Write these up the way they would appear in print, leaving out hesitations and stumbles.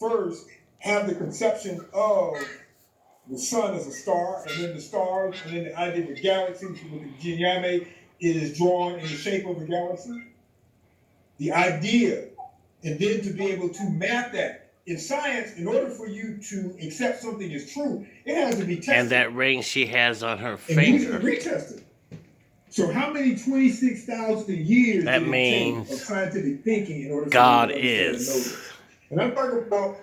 first have the conception of the sun as a star, and then the stars, and then the idea of the galaxy with the Jinyame is drawn in the shape of a galaxy. The idea, and then to be able to map that. In science, in order for you to accept something as true, it has to be tested. And that ring she has on her And usually finger. retested. So how many 26,000 years That did it means take of scientific thinking in order for God you to understand and know is. this? And I'm talking about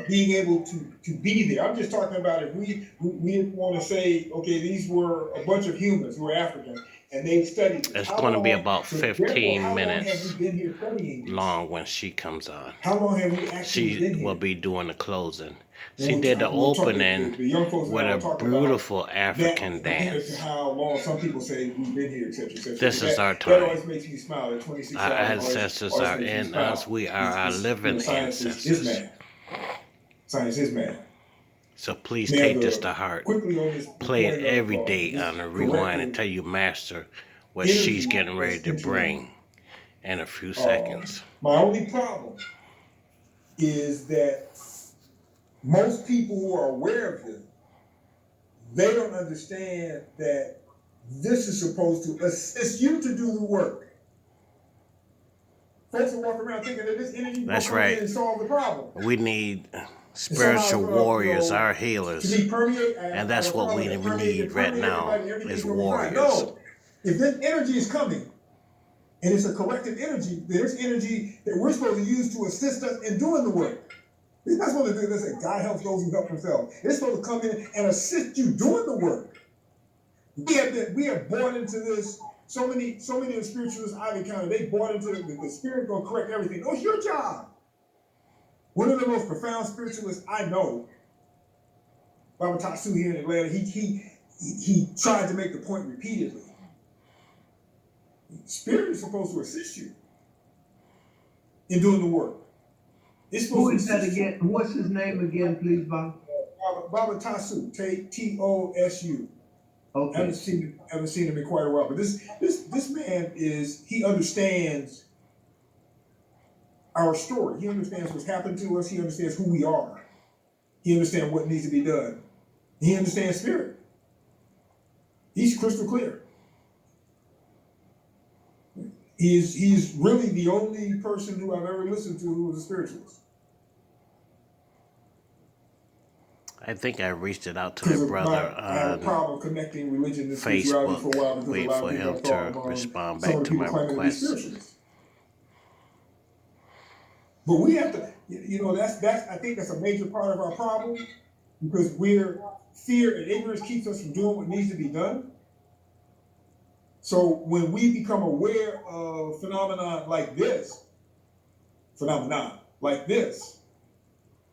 being able to be there. I'm just talking about if we want to say, okay, these were a bunch of humans who were African, and they studied this. It's How going to be long? about So therefore, 15 how long have minutes we been here studying this? long when she comes on. How long have we actually been She here? will be doing the closing. And She did the we'll talk, opening the young folks with and I a will talk beautiful about African that as to dance. how long some people say we've been here, etc., etc. This is our That time. always makes me smile. At 26,000, Our always ancestors always are makes me in smile. us. We are our living Science is ancestors. math. Science is math. So please Now, take this to heart. quickly on this Play it point of, every day on the rewind until you master what she's getting ready to bring in a few seconds. My only problem is that most people who are aware of this, they don't understand that this is supposed to assist you to do the work. Folks will walk around thinking that this energy will come in and solve the problem. We need spiritual warriors, our healers. To be permeate, and that's what we need right now is warriors. No, if this energy is coming, and it's a collective energy, there's energy that we're supposed to use to assist us in doing the work. It's not supposed to do this, God helps those who help themselves. It's supposed to come in and assist you doing the work. We have bought into this. So many of the spiritualists I've encountered, they bought into the spirit gonna correct everything. Oh, it's your job. One of the most profound spiritualists I know, Baba Tatsu here in Atlanta, he tried to make the point repeatedly. Spirit is supposed to assist you in doing the work. It's supposed Who is that again? What's his name again, please, Bob? Baba Tatsu, T-O-S-U. Okay. I haven't seen him in quite a while, but this man he understands our story. He understands what's happened to us. He understands who we are. He understands what needs to be done. He understands spirit. He's crystal clear. He's really the only person who I've ever listened to who was a spiritualist. I think I reached it out to my brother on Facebook. Wait for him to respond back to my request. But we have to, that's I think that's a major part of our problem, because fear and ignorance keeps us from doing what needs to be done. So when we become aware of phenomena like this,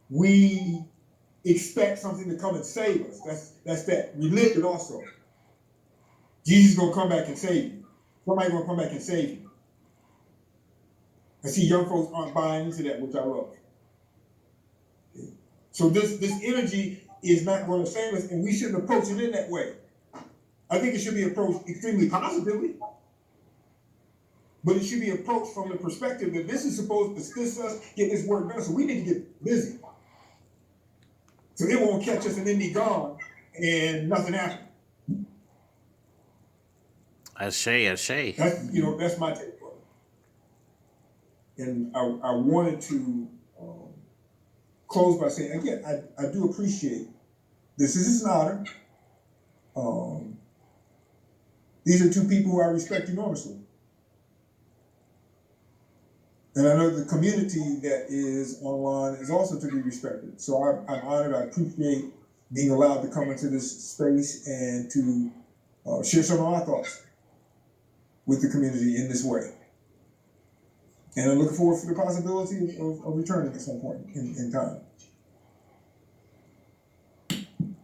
we expect something to come and save us. That's that religion also. Jesus is gonna come back and save you. Somebody's gonna come back and save you. I see young folks aren't buying into that, which I love. So this energy is not going to save us, and we shouldn't approach it in that way. I think it should be approached extremely positively, but it should be approached from the perspective that this is supposed to assist us get this work done, so we need to get busy. So it won't catch us and then be gone and nothing happened. Ashe. That's my take on it. And I wanted to close by saying, again, I do appreciate this. This is an honor. These are two people who I respect enormously. And I know the community that is online is also to be respected. So I'm honored. I appreciate being allowed to come into this space and to share some of my thoughts with the community in this way. And I'm looking forward to the possibility of returning at some point in time.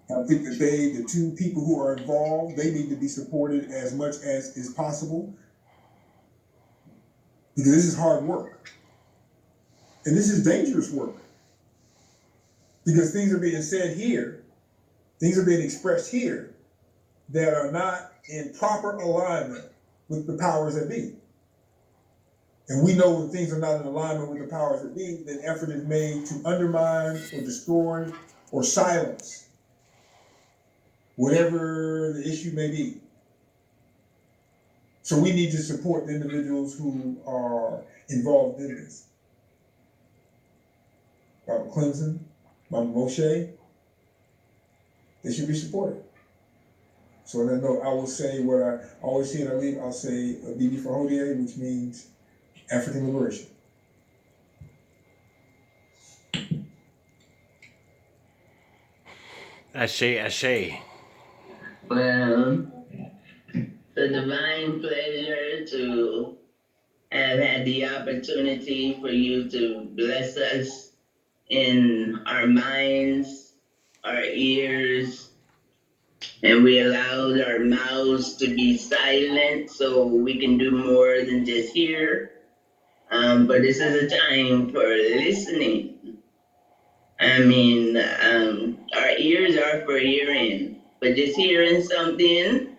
I think that the two people who are involved, they need to be supported as much as is possible, because this is hard work. And this is dangerous work, because things are being said here, things are being expressed here that are not in proper alignment with the powers that be. and we know when things are not in alignment with the powers that be, then effort is made to undermine or destroy or silence whatever the issue may be. So we need to support the individuals who are involved in this. Robert Clemson, Mama Moshe, they should be supported. So on that note, I will say what I always say, and I leave, I'll say Bibi for Hodie, which means African liberation. I say. Well, it's a divine pleasure to have had the opportunity for you to bless us in our minds, our ears, and we allowed our mouths to be silent so we can do more than just hear. But this is a time for listening. I mean, our ears are for hearing, but just hearing something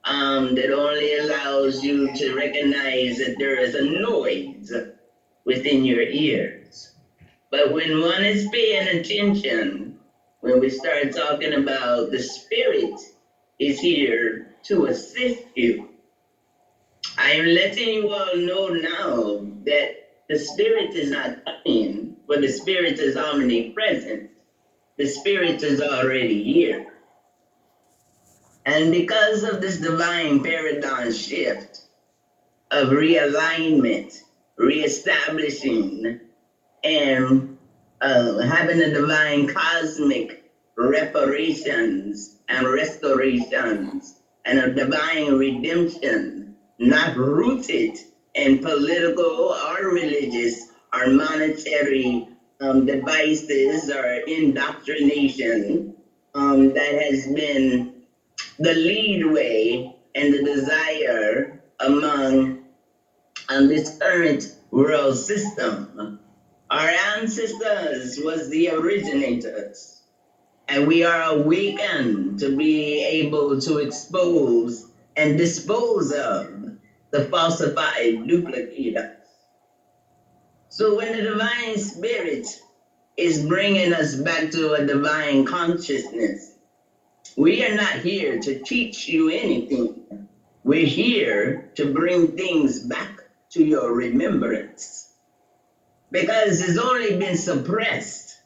that only allows you to recognize that there is a noise within your ears. But when one is paying attention, when we start talking about the Spirit is here to assist you, I am letting you all know now that the Spirit is not coming, but the Spirit is omnipresent. The Spirit is already here. And because of this divine paradigm shift of realignment, reestablishing, and having a divine cosmic reparations and restorations and a divine redemption, not rooted in political or religious or monetary devices or indoctrination, that has been the leadway and the desire among this current world system. Our ancestors was the originators, and we are awakened to be able to expose and dispose of the falsified duplicators. So when the divine spirit is bringing us back to a divine consciousness, we are not here to teach you anything. We're here to bring things back to your remembrance. Because it's only been suppressed,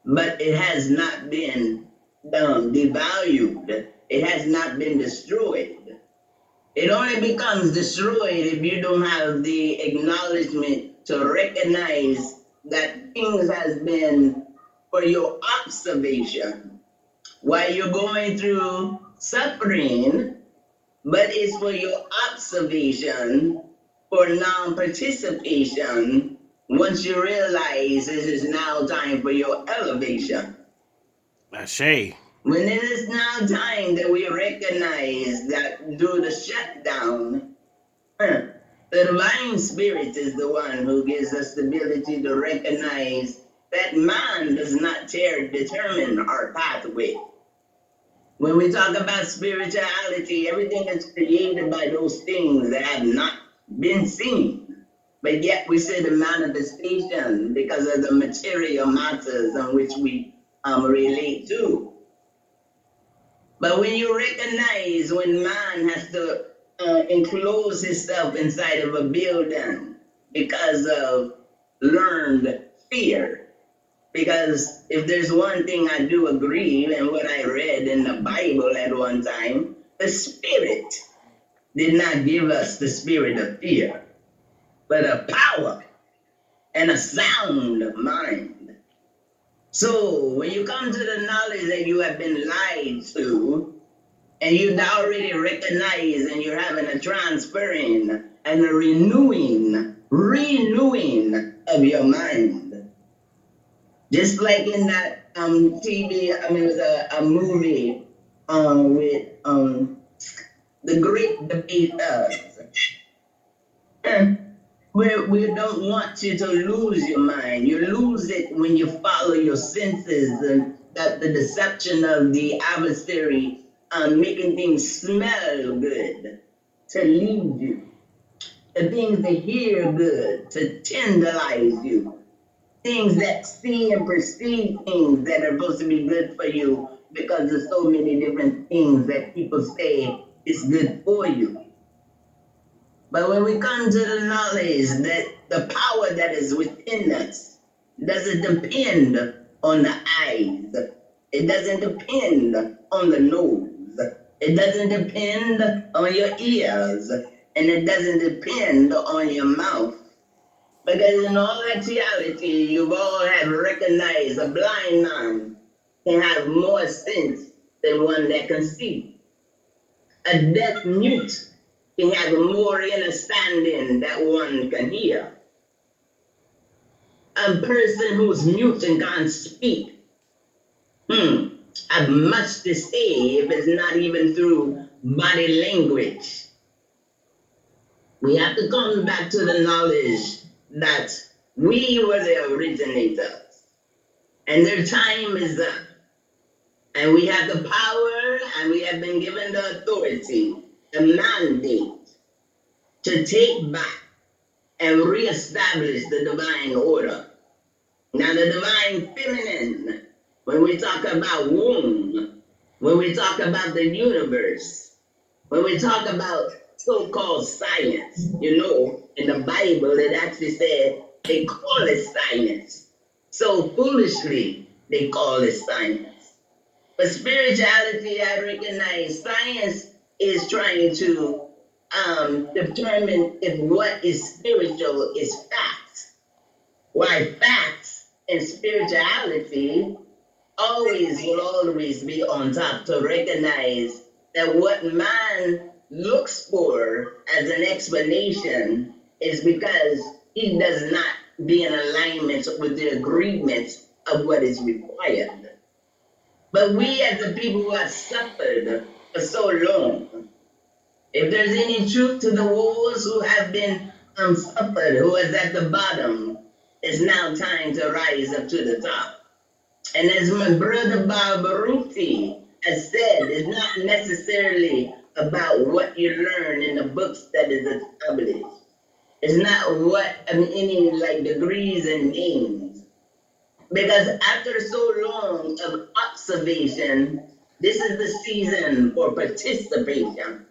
but it has not been devalued. It has not been destroyed. It only becomes destroyed if you don't have the acknowledgement to recognize that things has been for your observation while you're going through suffering, but it's for your observation, for non-participation, once you realize this is now time for your elevation. I say. When it is now time that we recognize that due to the shutdown, the divine spirit is the one who gives us the ability to recognize that man does not determine our pathway. When we talk about spirituality, everything is created by those things that have not been seen. But yet we see the manifestation because of the material matters on which we relate to. But when you recognize when man has to enclose himself inside of a building because of learned fear, because if there's one thing I do agree, and what I read in the Bible at one time, the Spirit did not give us the spirit of fear, but of power and a sound mind. So when you come to the knowledge that you have been lied to, and you already recognize and you're having a transferring and a renewing of your mind. Just like in that TV, it was a movie with the great debaters. We don't want you to lose your mind. You lose it when you follow your senses and that the deception of the adversary making things smell good to lead you. the things that hear good, to tenderize you, things that see and perceive things that are supposed to be good for you because of so many different things that people say is good for you. But when we come to the knowledge that the power that is within us doesn't depend on the eyes, it doesn't depend on the nose, it doesn't depend on your ears, and it doesn't depend on your mouth. Because in all actuality, you all have recognized a blind man can have more sense than one that can see. A deaf mute can have more understanding that one can hear. A person who's mute and can't speak, have much to say if it's not even through body language. We have to come back to the knowledge that we were the originators, and their time is up. And we have the power, and we have been given the authority, the mandate to take back and reestablish the divine order. Now, the divine feminine, when we talk about womb, when we talk about the universe, when we talk about so-called science, you know, in the Bible, it actually said they call it science. So foolishly, they call it science. But spirituality, I recognize science is trying to determine if what is spiritual is facts. Why facts and spirituality will always be on top to recognize that what man looks for as an explanation is because he does not be in alignment with the agreements of what is required. But we as the people who have suffered for so long, if there's any truth to the wars who have been suffered, who is at the bottom, it's now time to rise up to the top. And as my brother Barbaruti has said, it's not necessarily about what you learn in the books that is established. It's not what any like degrees and names. Because after so long of observation, this is the season for participation.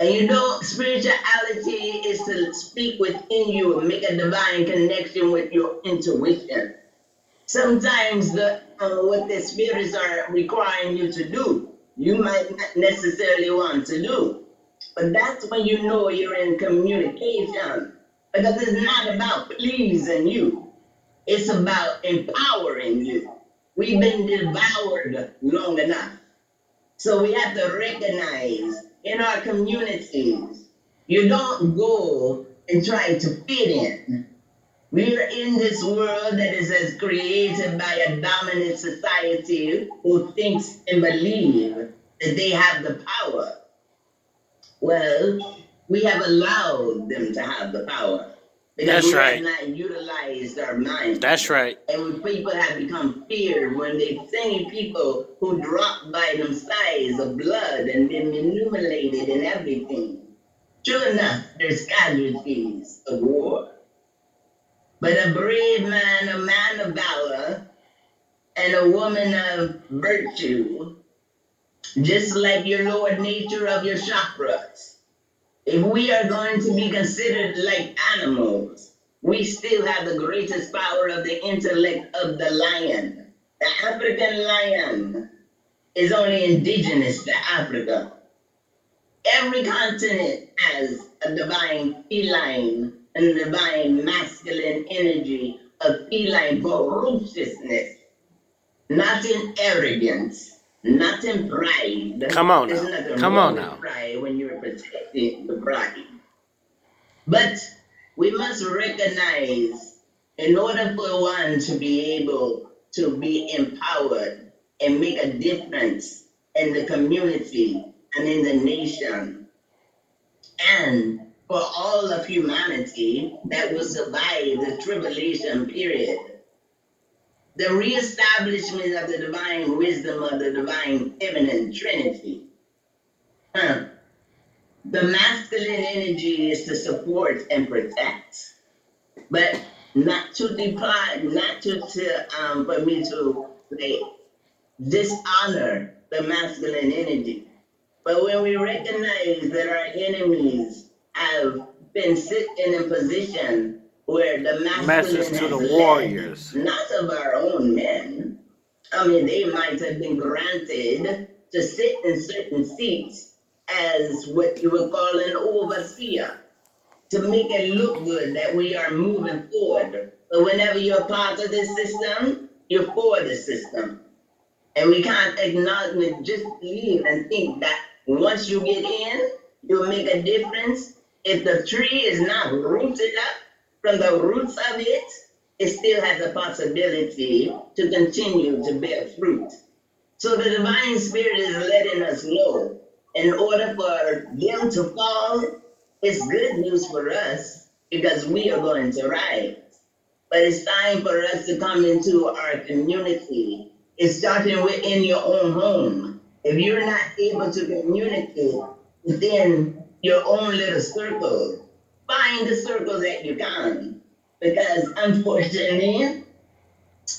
And you know, spirituality is to speak within you and make a divine connection with your intuition. Sometimes what the spirits are requiring you to do, you might not necessarily want to do. But that's when you know you're in communication. Because it's not about pleasing you. It's about empowering you. We've been devoured long enough. So we have to recognize in our communities, you don't go and try to fit in. We're in this world that is as created by a dominant society who thinks and believes that they have the power. Well, we have allowed them to have the power. Because That's we right. have not utilized our minds. That's right. And when people have become feared when they see people who drop by them sides of blood and been mutilated and everything. True enough, there's casualties of war. But a brave man, a man of valor, and a woman of virtue, just like your lower nature of your chakras, if we are going to be considered like animals, we still have the greatest power of the intellect of the lion. The African lion is only indigenous to Africa. Every continent has a divine feline and a divine masculine energy of feline ferociousness, not in arrogance, not in pride. Come on There's now. nothing Come wrong on with now. pride when you're protecting the pride. But we must recognize, in order for one to be able to be empowered and make a difference in the community and in the nation, and for all of humanity that will survive the tribulation period, the reestablishment of the divine wisdom of the divine feminine trinity, The masculine energy is to support and protect, but not to depart, not for me to like dishonor the masculine energy. But when we recognize that our enemies have been sitting in a position where the Message masculine to has the led, warriors. not of our own men, I mean, they might have been granted to sit in certain seats as what you would call an overseer to make it look good that we are moving forward. But whenever you're part of this system, you're for the system. And we can't acknowledge, just believe and think that once you get in, you'll make a difference. If the tree is not rooted up from the roots of it, it still has a possibility to continue to bear fruit. So the divine spirit is letting us know in order for them to fall, it's good news for us because we are going to rise. But it's time for us to come into our community. It's starting within your own home. If you're not able to communicate within your own little circle, find the circle that you can. Because unfortunately,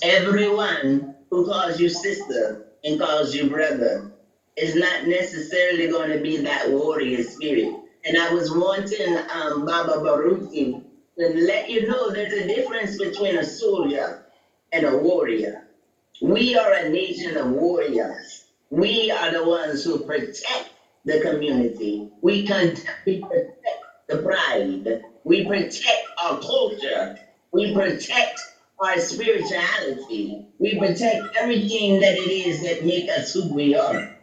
everyone who calls you sister and calls you brother is not necessarily going to be that warrior spirit. And I was wanting Baba Baruchi to let you know there's a difference between a soldier and a warrior. We are a nation of warriors. We are the ones who protect the community. We protect the pride. We protect our culture. We protect our spirituality. We protect everything that it is that make us who we are.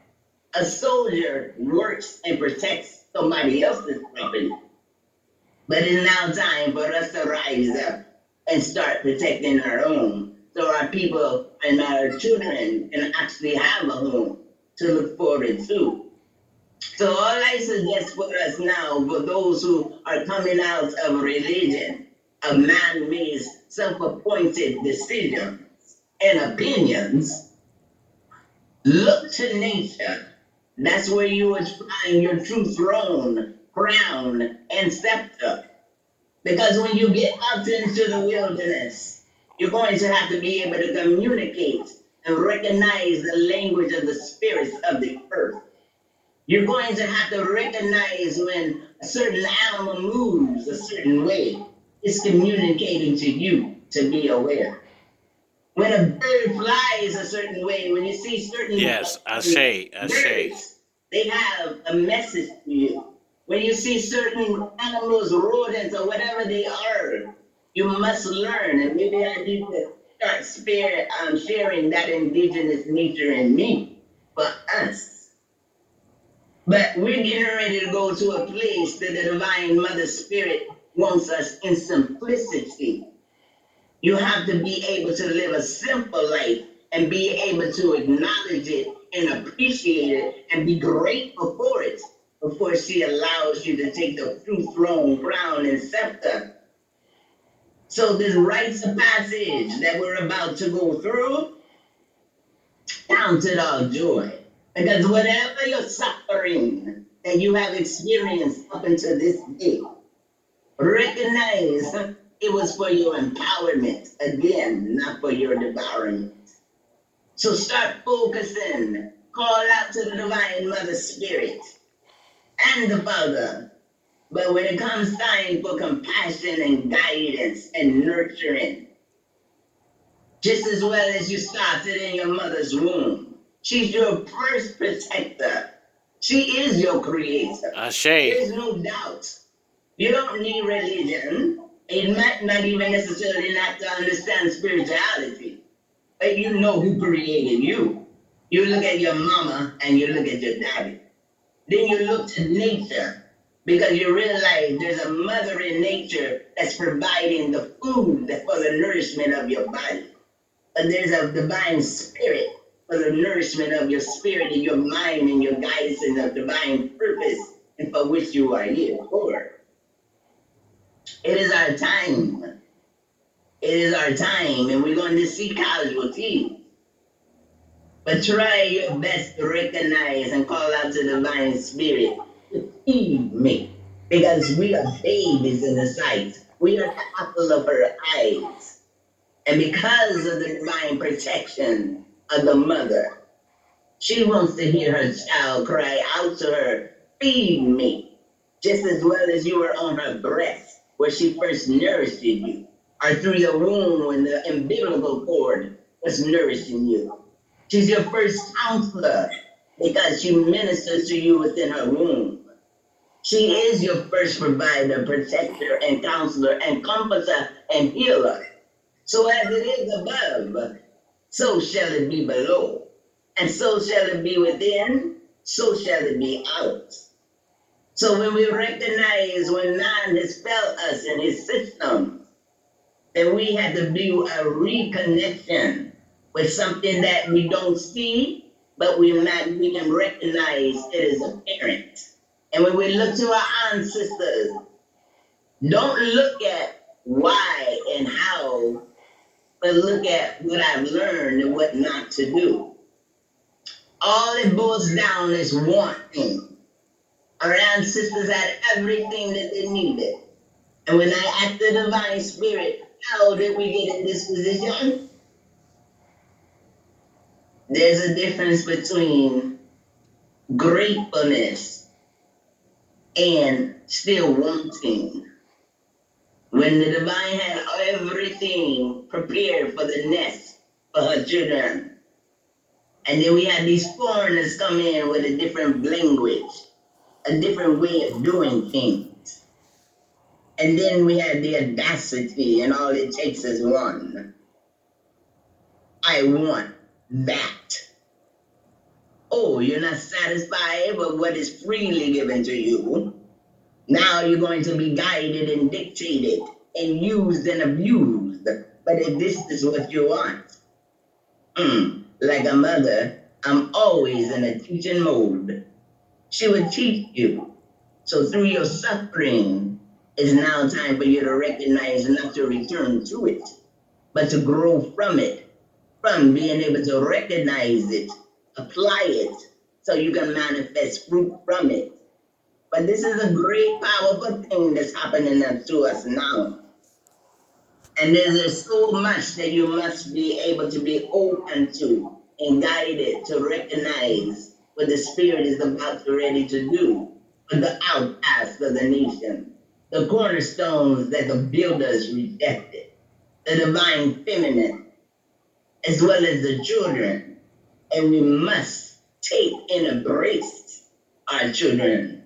A soldier works and protects somebody else's property. But it's now time for us to rise up and start protecting our own. So our people and our children can actually have a home to look forward to. So all I suggest for us now, for those who are coming out of religion, of man-made, self-appointed decisions and opinions, look to nature. That's where you will find your true throne, crown, and scepter. Because when you get out into the wilderness, you're going to have to be able to communicate and recognize the language of the spirits of the earth. You're going to have to recognize when a certain animal moves a certain way, it's communicating to you to be aware. When a bird flies a certain way, when you see certain Yes, I say. birds, they have a message to you. When you see certain animals, rodents, or whatever they are, you must learn. And maybe I need to start sharing that indigenous nature in me for us. But we're getting ready to go to a place that the Divine Mother Spirit wants us in simplicity. You have to be able to live a simple life and be able to acknowledge it and appreciate it and be grateful for it before she allows you to take the true throne, crown, and scepter. So this rites of passage that we're about to go through, count it all joy. Because whatever your suffering that you have experienced up until this day, recognize it was for your empowerment, again, not for your devourment. So start focusing, call out to the Divine Mother Spirit and the Father. But when it comes time for compassion and guidance and nurturing, just as well as you started in your mother's womb, she's your first protector. She is your creator. There's no doubt. You don't need religion. It might not even necessarily not to understand spirituality. But you know who created you. You look at your mama and you look at your daddy. Then you look to nature because you realize there's a mother in nature that's providing the food for the nourishment of your body. And there's a divine spirit for the nourishment of your spirit and your mind and your guidance and the divine purpose and for which you are here for. It is our time. It is our time, and we're going to see casualties. But try your best to recognize and call out to the divine spirit to feed me. Because we are babies in the sight. We are the apple of her eyes. And because of the divine protection of the mother, she wants to hear her child cry out to her, feed me, just as well as you were on her breast, where she first nourished you, or through the womb when the umbilical cord was nourishing you. She's your first counselor because she ministers to you within her womb. She is your first provider, protector, and counselor, and comforter, and healer. So as it is above, so shall it be below. And so shall it be within, so shall it be out. So when we recognize when man has felt us in his system, then we have to do a reconnection with something that we don't see, but we can recognize it is apparent. And when we look to our ancestors, don't look at why and how, but look at what I've learned and what not to do. All it boils down is wanting. Our ancestors had everything that they needed. And when I asked the divine spirit, how did we get in this position? There's a difference between gratefulness and still wanting. When the divine had everything prepared for the nest for her children, and then we had these foreigners come in with a different language, a different way of doing things. And then we had the audacity, and all it takes is one. I want that. Oh, you're not satisfied with what is freely given to you. Now you're going to be guided and dictated and used and abused. But if this is what you want, like a mother, I'm always in a teaching mode. She would teach you. So through your suffering, it's now time for you to recognize not to return to it, but to grow from it, from being able to recognize it, apply it, so you can manifest fruit from it. But this is a great, powerful thing that's happening to us now. And there's so much that you must be able to be open to and guided to recognize what the Spirit is about to ready to do for the outcasts of the nation, the cornerstones that the builders rejected, the divine feminine, as well as the children. And we must take and embrace our children,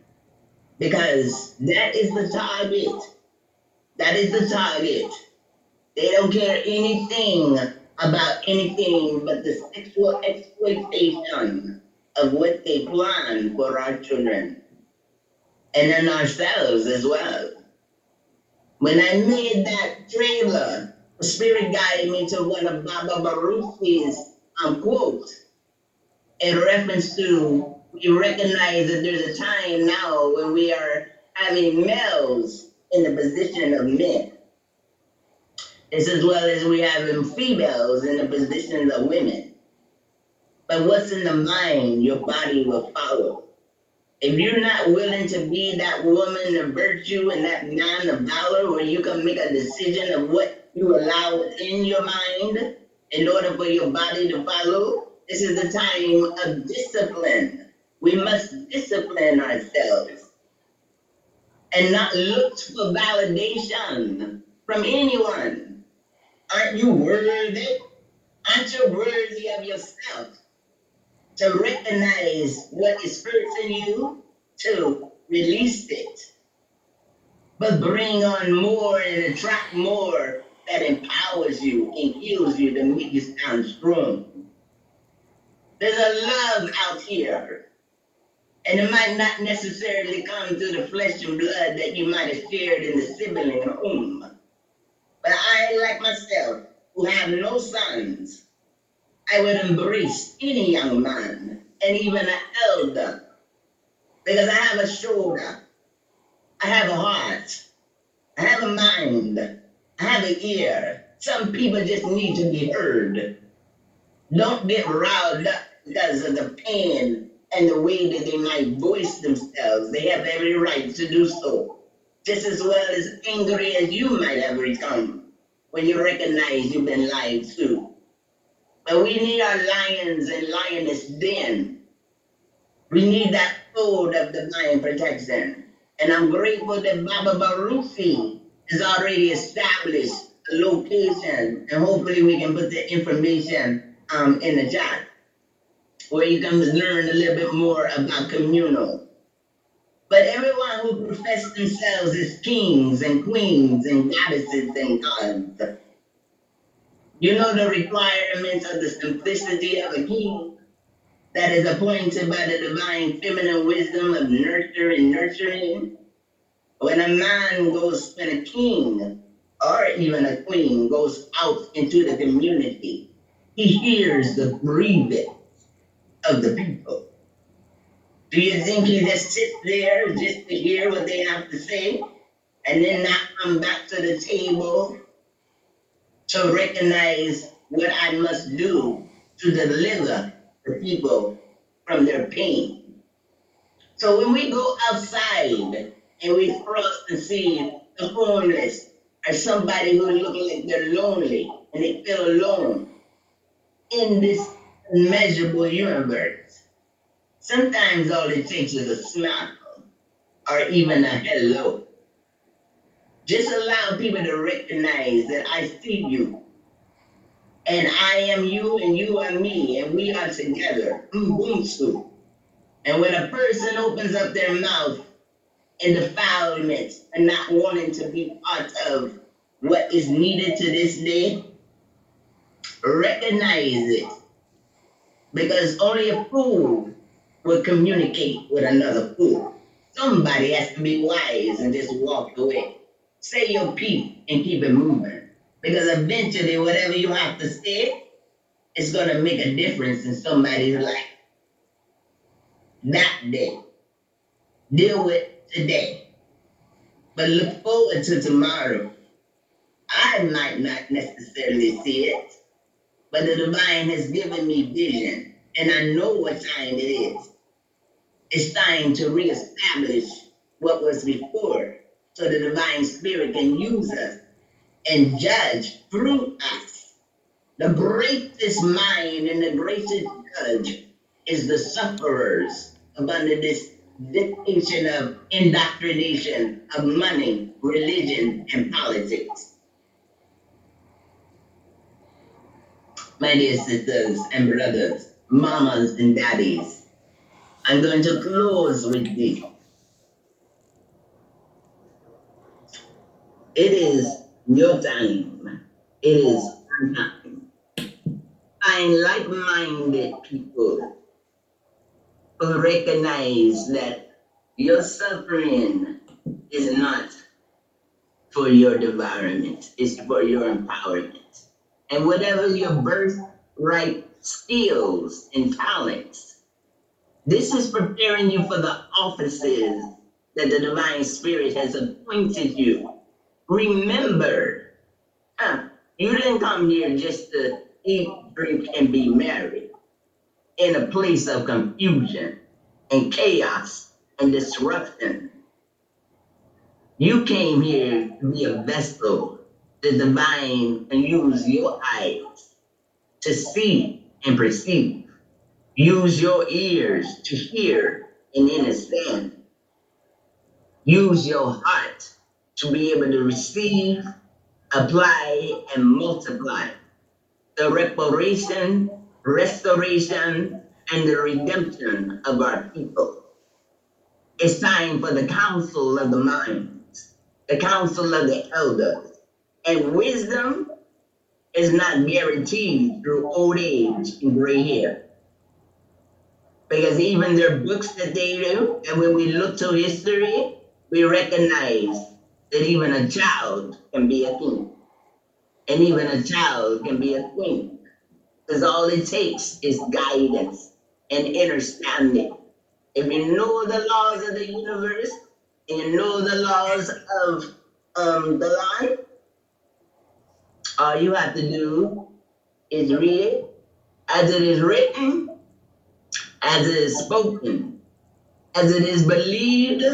because that is the target. That is the target. They don't care anything about anything but the sexual exploitation of what they plan for our children. And then ourselves as well. When I made that trailer, the Spirit guided me to one of Baba Baruchi's quotes in reference to, we recognize that there's a time now when we are having males in the position of men. It's as well as we have females in the positions of women. But what's in the mind, your body will follow. If you're not willing to be that woman of virtue and that man of valor where you can make a decision of what you allow within your mind in order for your body to follow, this is the time of discipline. We must discipline ourselves and not look for validation from anyone. Aren't you worthy? Aren't you worthy of yourself? To recognize what is hurting you, to release it, but bring on more and attract more that empowers you and heals you to make you stand strong. There's a love out here, and it might not necessarily come through the flesh and blood that you might have shared in the sibling home. But I, like myself, who have no sons, I would embrace any young man and even an elder, because I have a shoulder, I have a heart, I have a mind, I have an ear. Some people just need to be heard. Don't get riled up because of the pain and the way that they might voice themselves. They have every right to do so. Just as well as angry as you might have become when you recognize you've been lied to. But we need our lions and lioness den. We need that code of divine protection. And I'm grateful that Baba Barufi has already established a location, and hopefully we can put the information in the chat where you can learn a little bit more about communal. But everyone who profess themselves as kings and queens and goddesses and gods, you know the requirements of the simplicity of a king that is appointed by the divine feminine wisdom of nurture and nurturing. When a king or even a queen goes out into the community, he hears the breathing of the people. Do you think he just sits there just to hear what they have to say and then not come back to the table to recognize what I must do to deliver the people from their pain? So when we go outside and we cross and see the homeless or somebody who looks like they're lonely and they feel alone in this immeasurable universe, sometimes all it takes is a smile or even a hello. Just allow people to recognize that I see you, and I am you, and you are me, and we are together. Ubuntu. And when a person opens up their mouth in defilement and not wanting to be part of what is needed to this day, recognize it. Because only a fool will communicate with another fool. Somebody has to be wise and just walk away. Say your piece and keep it moving. Because eventually, whatever you have to say is going to make a difference in somebody's life. That day. Deal with today. But look forward to tomorrow. I might not necessarily see it, but the divine has given me vision, and I know what time it is. It's time to reestablish what was before so the divine spirit can use us and judge through us. The greatest mind and the greatest judge is the sufferers of under this dictation of indoctrination of money, religion, and politics. My dear sisters and brothers, mamas and daddies, I'm going to close with this. It is your time. It is our time. Find like-minded people who recognize that your suffering is not for your development, it's for your empowerment. And whatever your birthright skills and talents, this is preparing you for the offices that the divine spirit has appointed you. Remember, you didn't come here just to eat, drink, and be merry in a place of confusion and chaos and disruption. You came here to be a vessel. The divine can use your eyes to see and perceive. Use your ears to hear and understand. Use your heart to be able to receive, apply, and multiply the reparation, restoration, and the redemption of our people. It's time for the council of the minds, the council of the elders. And wisdom is not guaranteed through old age and gray hair. Because even their books that they do, and when we look to history, we recognize that even a child can be a king. And even a child can be a queen. Because all it takes is guidance and understanding. If you know the laws of the universe, and you know the laws of the line, all you have to do is read it as it is written As it is spoken, as it is believed,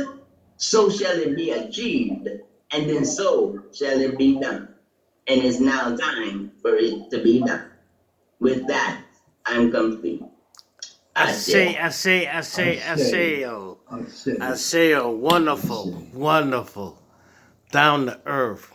so shall it be achieved, and then so shall it be done. And it's now time for it to be done. With that, I'm complete. I say, wonderful, wonderful, down to earth,